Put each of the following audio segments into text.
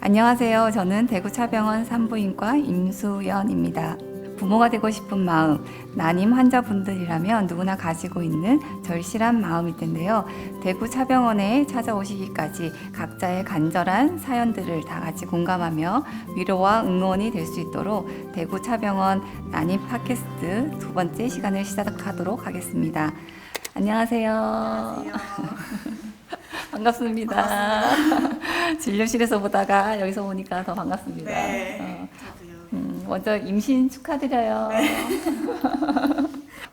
안녕하세요. 저는 대구차병원 산부인과 임수연입니다. 부모가 되고 싶은 마음, 난임 환자분들이라면 누구나 가지고 있는 절실한 마음일 텐데요. 대구차병원에 찾아오시기까지 각자의 간절한 사연들을 다 같이 공감하며 위로와 응원이 될 수 있도록 대구차병원 난임 팟캐스트 두 번째 시간을 시작하도록 하겠습니다. 안녕하세요. 안녕하세요. 반갑습니다. 진료실에서 보다가 여기서 보니까 더 반갑습니다. 네, 저도요. 먼저 임신 축하드려요. 네.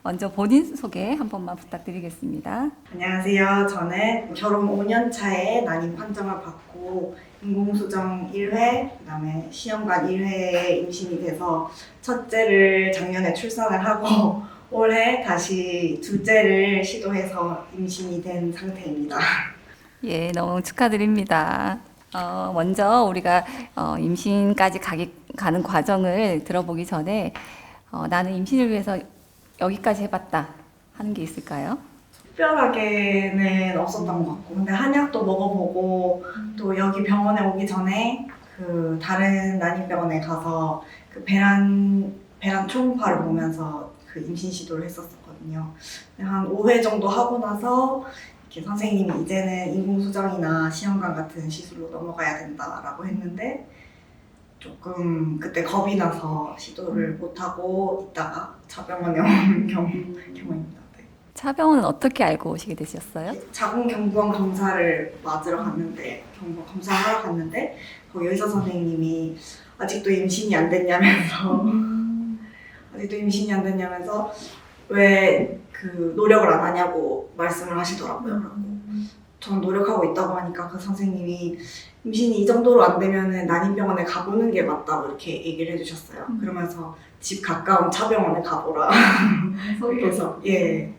먼저 본인 소개 한 번만 부탁드리겠습니다. 안녕하세요. 저는 결혼 5년 차에 난임 판정을 받고 인공수정 1회, 그다음에 시험관 1회에 임신이 돼서 첫째를 작년에 출산을 하고 올해 다시 둘째를 시도해서 임신이 된 상태입니다. 예, 너무 축하드립니다. 먼저 우리가 임신까지 가는 과정을 들어보기 전에 나는 임신을 위해서 여기까지 해봤다 하는 게 있을까요? 특별하게는 없었던 것 같고, 근데 한약도 먹어보고 또 여기 병원에 오기 전에 그 다른 난임병원에 가서 그 배란 초음파를 보면서 그 임신 시도를 했었거든요. 한 5회 정도 하고 나서 이렇게 선생님이 이제는 인공수정이나 시험관 같은 시술로 넘어가야 된다라고 했는데 조금 그때 겁이 나서 시도를 못하고 있다가 차병원에 온 경우입니다. 네. 차병원은 어떻게 알고 오시게 되셨어요? 자궁경부암 검사를 맞으러 갔는데 검사하러 갔는데 거기 의사 선생님이 아직도 임신이 안 됐냐면서 왜 그 노력을 안 하냐고 말씀을 하시더라고요. 그러고 전 노력하고 있다고 하니까 그 선생님이 임신이 이 정도로 안 되면은 난임병원에 가보는 게 맞다고 이렇게 얘기를 해주셨어요. 그러면서 집 가까운 차병원에 가보라. 그래서 예.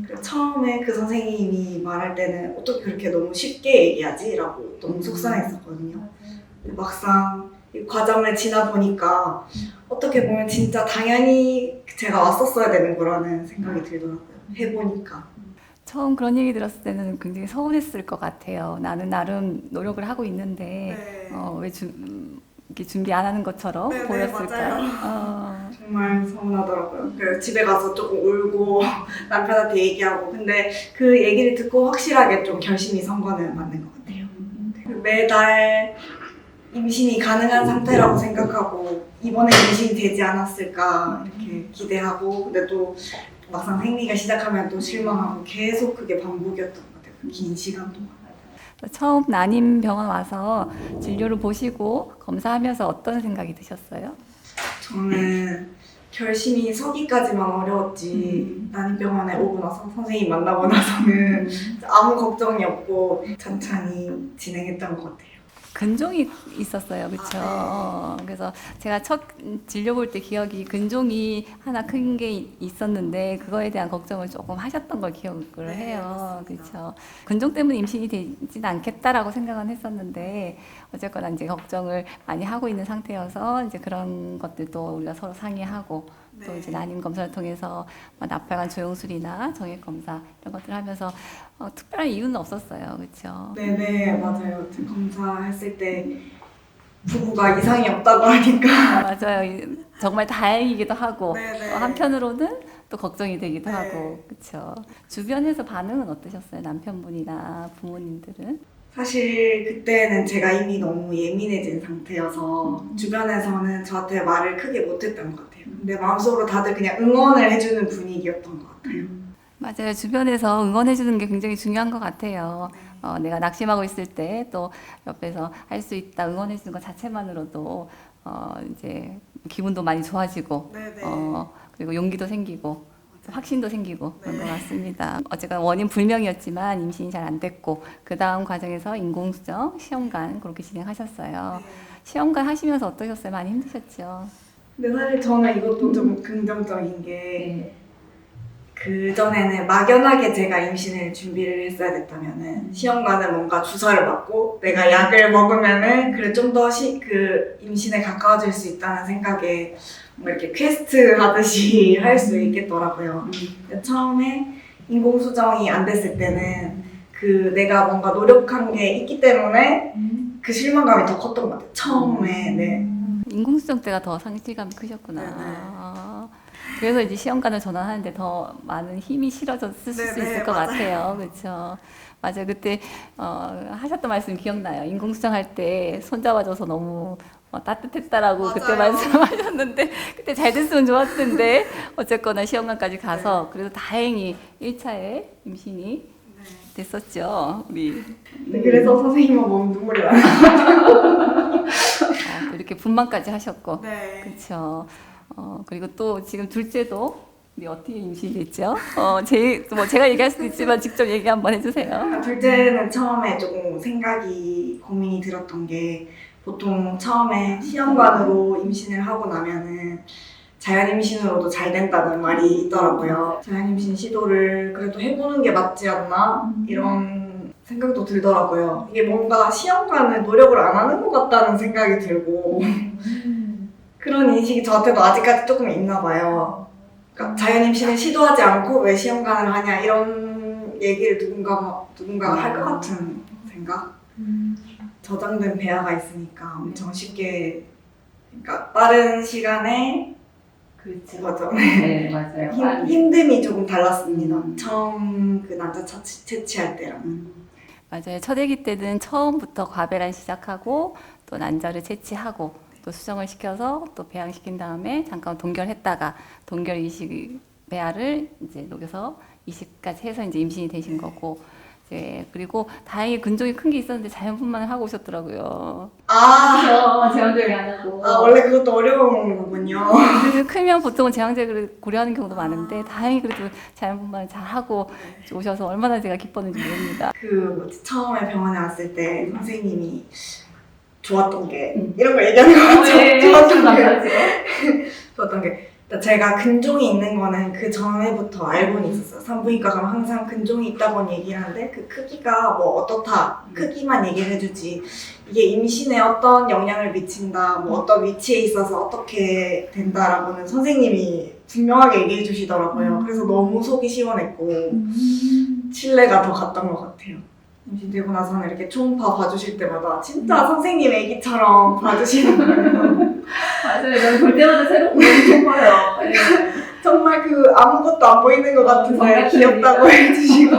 그래서 처음에 그 선생님이 말할 때는 어떻게 그렇게 너무 쉽게 얘기하지?라고 너무 속상했었거든요. 막상 이 과정을 지나 보니까 어떻게 보면 진짜 당연히 제가 왔었어야 되는 거라는 생각이 들더라고요. 해보니까. 처음 그런 얘기 들었을 때는 굉장히 서운했을 것 같아요. 나는 나름 노력을 하고 있는데 네. 왜 이렇게 준비 안 하는 것처럼 네, 보였을까? 맞아요. 정말 서운하더라고요. 그래서 집에 가서 조금 울고 남편한테 얘기하고 근데 그 얘기를 듣고 확실하게 좀 결심이 선 거는 맞는 것 같아요. 매달 임신이 가능한 상태라고 생각하고 이번에 임신이 되지 않았을까 이렇게 기대하고 근데 또 막상 생리가 시작하면 또 실망하고 계속 그게 반복이었던 것 같아요. 그 긴 시간 동안. 처음 난임 병원 와서 진료를 보시고 검사하면서 어떤 생각이 드셨어요? 저는 결심이 서기까지만 어려웠지 난임병원에 오고 나서 선생님 만나고 나서는 아무 걱정이 없고 천천히 진행했던 것 같아요. 근종이 있었어요, 그렇죠? 아, 그래서 제가 첫 진료 볼 때 기억이 근종이 하나 큰 게 있었는데 그거에 대한 걱정을 조금 하셨던 걸 기억을 네, 해요, 맞습니다. 그렇죠? 근종 때문에 임신이 되진 않겠다라고 생각은 했었는데 어쨌거나 이제 걱정을 많이 하고 있는 상태여서 이제 그런 것들도 우리가 서로 상의하고 또 이제 난임 검사를 통해서 나팔관 조영술이나 정액 검사 이런 것들을 하면서 특별한 이유는 없었어요, 그렇죠? 네네 맞아요. 검사했을 때 부부가 이상이 없다고 하니까 맞아요. 정말 다행이기도 하고 네네. 한편으로는 또 걱정이 되기도 네. 하고 그렇죠. 주변에서 반응은 어떠셨어요? 남편분이나 부모님들은? 사실 그때는 제가 이미 너무 예민해진 상태여서 주변에서는 저한테 말을 크게 못했던 것 같아요. 근데 마음속으로 다들 그냥 응원을 해주는 분위기였던 것 같아요. 맞아요. 주변에서 응원해 주는 게 굉장히 중요한 것 같아요. 내가 낙심하고 있을 때 또 옆에서 할 수 있다 응원해 주는 것 자체만으로도 이제 기분도 많이 좋아지고 네네. 그리고 용기도 생기고 확신도 생기고 그런 네. 것 같습니다. 어쨌든 원인 불명이었지만 임신이 잘 안 됐고 그 다음 과정에서 인공수정, 시험관 그렇게 진행하셨어요. 시험관 하시면서 어떠셨어요? 많이 힘드셨죠? 근데 사실 저는 이것도 좀 긍정적인 게 그전에는 막연하게 제가 임신을 준비를 했어야 됐다면은 시험관은 뭔가 주사를 맞고 내가 약을 먹으면은 그래 좀 더 그 임신에 가까워질 수 있다는 생각에 뭔가 이렇게 퀘스트 하듯이 할 수 있겠더라고요. 근데 처음에 인공수정이 안 됐을 때는 그 내가 뭔가 노력한 게 있기 때문에 그 실망감이 더 컸던 것 같아요. 처음에. 네. 인공수정 때가 더 상실감이 크셨구나. 네네. 그래서 이제 시험관을 전환하는데 더 많은 힘이 실어졌을 수 네네, 있을 것 맞아요. 같아요. 그렇죠. 맞아요. 그때 하셨던 말씀 기억나요. 인공수정 할 때 손잡아줘서 너무 따뜻했다라고 그때 맞아요. 말씀하셨는데 그때 잘 됐으면 좋았을 텐데 어쨌거나 시험관까지 가서 네. 그래도 다행히 1차에 임신이 됐었죠. 우리 네, 그래서 선생님은 보면 눈물이 나요. 또 이렇게 분만까지 하셨고 네. 그렇죠. 그리고 또 지금 둘째도 우리 어떻게 임신이 됐죠? 제가 얘기할 수도 있지만 직접 얘기 한번 해주세요. 둘째는 처음에 조금 생각이 고민이 들었던 게 보통 처음에 시험관으로 임신을 하고 나면은 자연 임신으로도 잘 된다는 말이 있더라고요. 자연 임신 시도를 그래도 해보는 게 맞지 않나? 이런 생각도 들더라고요. 이게 뭔가 시험관은 노력을 안 하는 것 같다는 생각이 들고 그런 인식이 저한테도 아직까지 조금 있나 봐요. 그러니까 자연 임신을 시도하지 않고 왜 시험관을 하냐 이런 얘기를 누군가가 할 것 같은 생각? 저장된 배아가 있으니까 엄청 쉽게 그러니까 빠른 시간에 그렇죠. 맞아. 네, 맞아요. 힘듦이 조금 달랐습니다. 처음 그 남자 채취할 때랑. 맞아요. 첫 아기 때는 처음부터 과배란 시작하고 또 난자를 채취하고 또 수정을 시켜서 또 배양시킨 다음에 잠깐 동결했다가 동결 이식 배아를 이제 녹여서 이식까지 해서 이제 임신이 되신 거고 이제 그리고 다행히 근종이 큰 게 있었는데 자연분만을 하고 오셨더라고요. 아, 제왕절개 안 하고. 원래 그것도 어려운 거군요. 크면 보통은 제왕절개를 고려하는 경우도 많은데 다행히 그래도 자연분만을 잘 하고 오셔서 얼마나 제가 기뻤는지 모릅니다. 그 뭐지, 처음에 병원에 왔을 때 선생님이 좋았던 게 이런 거 얘기하는 거 좋았던 게 일단 제가 근종이 있는 거는 그 전에부터 알고는 있었어요. 산부인과 가면 항상 근종이 있다고 얘기를 하는데 그 크기가 뭐 어떻다 크기만 얘기를 해주지 이게 임신에 어떤 영향을 미친다 뭐 어떤 위치에 있어서 어떻게 된다라고는 선생님이 분명하게 얘기해 주시더라고요. 그래서 너무 속이 시원했고 신뢰가 더 갔던 것 같아요. 임신되고 나서는 이렇게 초음파 봐주실 때마다 진짜 선생님 애기처럼 봐주시는 거예요. 맞아요. 저는 볼 때마다 새롭고 너무 싶어요. 정말 그 아무것도 안 보이는 것 같은데 정말 귀엽다고 해주시고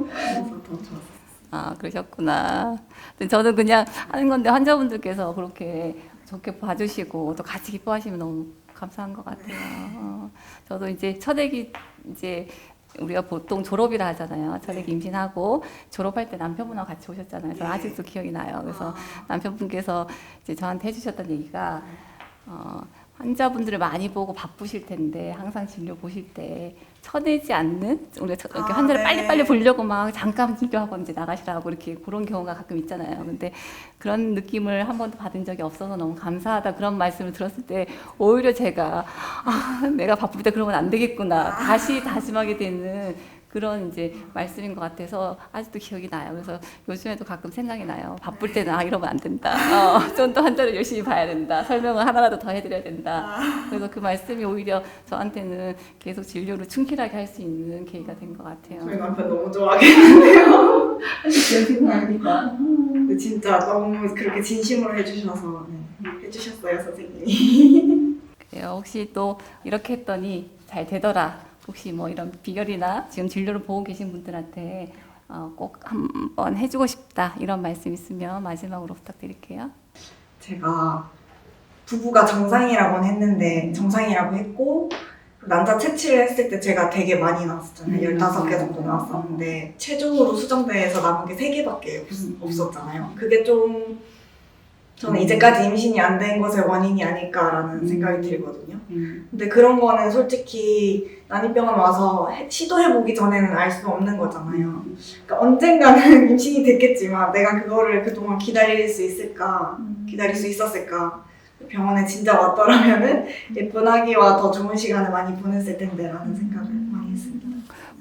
그래서 더 좋았어요. 그러셨구나. 근데 저는 그냥 하는 건데 환자분들께서 그렇게 좋게 봐주시고 또 같이 기뻐하시면 너무 감사한 것 같아요. 저도 이제 첫 아기 이제 우리가 보통 졸업이라 하잖아요. 첫 아기 임신하고 졸업할 때 남편분하고 같이 오셨잖아요. 저 아직도 기억이 나요. 그래서 남편분께서 이제 저한테 해주셨던 얘기가 환자분들을 많이 보고 바쁘실 텐데 항상 진료 보실 때 쳐내지 않는 우리가 이렇게 환자를 네. 빨리빨리 보려고 막 잠깐 진료하고 이제 나가시라고 이렇게 그런 경우가 가끔 있잖아요. 근데 그런 느낌을 한 번도 받은 적이 없어서 너무 감사하다 그런 말씀을 들었을 때 오히려 제가 내가 바쁠 때 그러면 안 되겠구나 다시 다짐하게 되는 그런 이제 말씀인 것 같아서 아직도 기억이 나요. 그래서 요즘에도 가끔 생각이 나요. 바쁠 때는 이러면 안 된다. 좀 더 환자를 열심히 봐야 된다. 설명을 하나라도 더 해드려야 된다. 그래서 그 말씀이 오히려 저한테는 계속 진료를 충실하게 할 수 있는 계기가 된 것 같아요. 저희 남편 너무 좋아하겠는데요. 감사합니다. 근데 진짜 너무 그렇게 진심으로 해주셔서 해주셨어요 선생님이. 그래요. 혹시 또 이렇게 했더니 잘 되더라. 혹시 뭐 이런 비결이나 지금 진료를 보고 계신 분들한테 꼭 한번 해주고 싶다 이런 말씀 있으면 마지막으로 부탁드릴게요. 제가 부부가 정상이라고는 했는데 정상이라고 했고 난자 채취를 했을 때 제가 되게 많이 나왔었잖아요. 15개 정도 나왔었는데 최종으로 수정대에서 남은 게 3개밖에 없었잖아요. 그게 좀 저는 이제까지 임신이 안 된 것의 원인이 아닐까라는 생각이 들거든요. 근데 그런 거는 솔직히 난임병원 와서 시도해보기 전에는 알 수 없는 거잖아요. 그러니까 언젠가는 임신이 됐겠지만 내가 그거를 그동안 기다릴 수 있을까? 기다릴 수 있었을까? 병원에 진짜 왔더라면은 예쁜 아기와 더 좋은 시간을 많이 보냈을 텐데라는 생각을 많이 했습니다.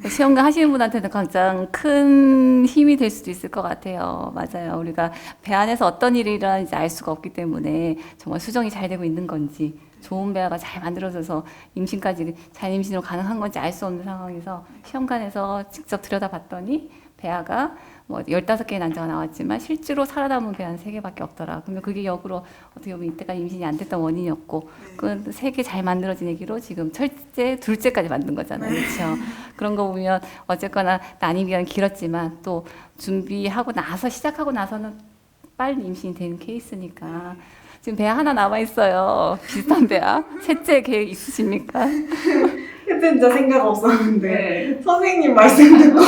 시험관 하시는 분한테는 가장 큰 힘이 될 수도 있을 것 같아요. 맞아요. 우리가 배 안에서 어떤 일이 일어나는지 알 수가 없기 때문에 정말 수정이 잘 되고 있는 건지 좋은 배아가 잘 만들어져서 임신까지 자연 임신으로 가능한 건지 알 수 없는 상황에서 시험관에서 직접 들여다봤더니 배아가 뭐 15개의 난자가 나왔지만 실제로 살아남은 배아는 3개밖에 없더라. 그러면 그게 역으로 어떻게 보면 이때까지 임신이 안 됐던 원인이었고 그 3개 잘 만들어진 애기로 지금 첫째, 둘째까지 만든 거잖아요. 그렇죠? 그런 거 보면 어쨌거나 난임 기간은 길었지만 또 준비하고 나서 시작하고 나서는 빨리 임신이 되는 케이스니까 지금 배아 하나 남아 있어요. 비슷한 배아. 셋째 계획 있으십니까? 그때 진짜 생각 없었는데 네. 선생님 말씀 듣고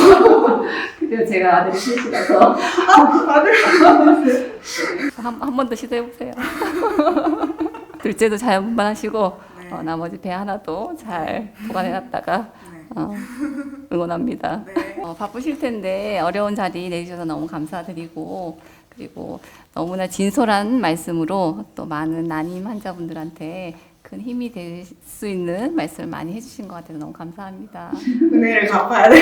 그래요. 제가 아들이 셋이라서 아들 한 번 더 시도해 보세요. 둘째도 자연분만하시고 네. 나머지 배 하나도 잘 보관해놨다가 네. 응원합니다. 네. 바쁘실 텐데 어려운 자리 내주셔서 너무 감사드리고 그리고 너무나 진솔한 말씀으로 또 많은 난임 환자분들한테 큰 힘이 될 수 있는 말씀을 많이 해주신 것 같아서 너무 감사합니다. 은혜를 갚아야 돼.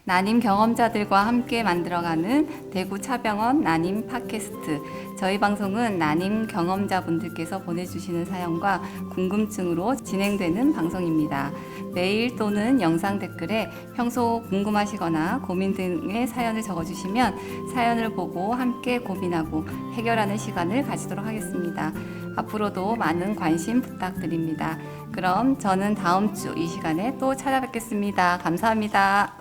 난임 경험자들과 함께 만들어가는 대구 차병원 난임 팟캐스트. 저희 방송은 난임 경험자분들께서 보내주시는 사연과 궁금증으로 진행되는 방송입니다. 메일 또는 영상 댓글에 평소 궁금하시거나 고민 등의 사연을 적어주시면 사연을 보고 함께 고민하고 해결하는 시간을 가지도록 하겠습니다. 앞으로도 많은 관심 부탁드립니다. 그럼 저는 다음 주 이 시간에 또 찾아뵙겠습니다. 감사합니다.